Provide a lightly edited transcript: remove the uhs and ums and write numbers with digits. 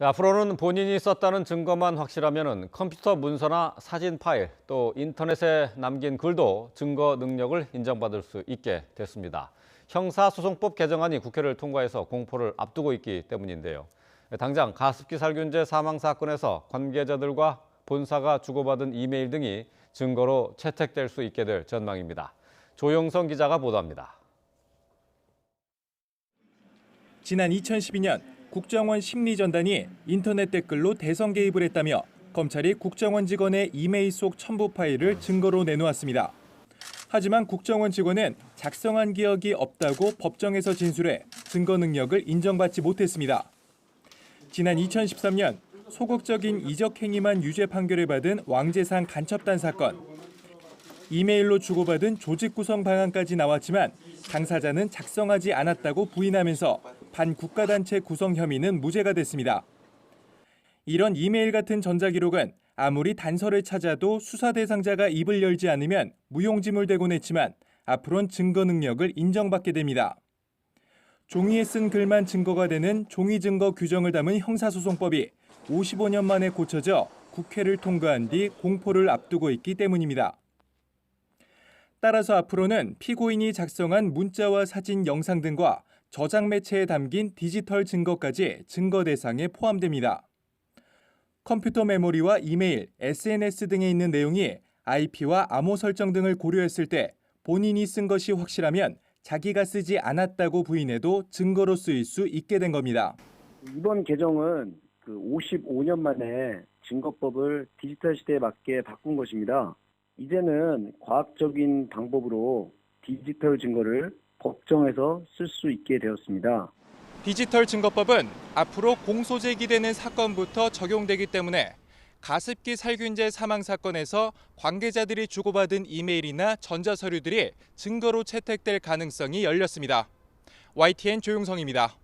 앞으로는 본인이 썼다는 증거만 확실하면 컴퓨터 문서나 사진 파일, 또 인터넷에 남긴 글도 증거 능력을 인정받을 수 있게 됐습니다. 형사소송법 개정안이 국회를 통과해서 공포를 앞두고 있기 때문인데요. 당장 가습기 살균제 사망 사건에서 관계자들과 본사가 주고받은 이메일 등이 증거로 채택될 수 있게 될 전망입니다. 조영성 기자가 보도합니다. 지난 2012년 국정원 심리전단이 인터넷 댓글로 대선 개입을 했다며 검찰이 국정원 직원의 이메일 속 첨부 파일을 증거로 내놓았습니다. 하지만 국정원 직원은 작성한 기억이 없다고 법정에서 진술해 증거 능력을 인정받지 못했습니다. 지난 2013년 소극적인 이적 행위만 유죄 판결을 받은 왕재산 간첩단 사건. 이메일로 주고받은 조직 구성 방안까지 나왔지만 당사자는 작성하지 않았다고 부인하면서 반국가단체 구성 혐의는 무죄가 됐습니다. 이런 이메일 같은 전자기록은 아무리 단서를 찾아도 수사 대상자가 입을 열지 않으면 무용지물되곤 했지만 앞으론 증거 능력을 인정받게 됩니다. 종이에 쓴 글만 증거가 되는 종이증거 규정을 담은 형사소송법이 55년 만에 고쳐져 국회를 통과한 뒤 공포를 앞두고 있기 때문입니다. 따라서 앞으로는 피고인이 작성한 문자와 사진, 영상 등과 저장 매체에 담긴 디지털 증거까지 증거 대상에 포함됩니다. 컴퓨터 메모리와 이메일, SNS 등에 있는 내용이 IP와 암호 설정 등을 고려했을 때 본인이 쓴 것이 확실하면 자기가 쓰지 않았다고 부인해도 증거로 쓰일 수 있게 된 겁니다. 이번 개정은 55년 만에 증거법을 디지털 시대에 맞게 바꾼 것입니다. 이제는 과학적인 방법으로 디지털 증거를 법정에서 쓸 수 있게 되었습니다. 디지털 증거법은 앞으로 공소 제기되는 사건부터 적용되기 때문에 가습기 살균제 사망 사건에서 관계자들이 주고받은 이메일이나 전자서류들이 증거로 채택될 가능성이 열렸습니다. YTN 조용성입니다.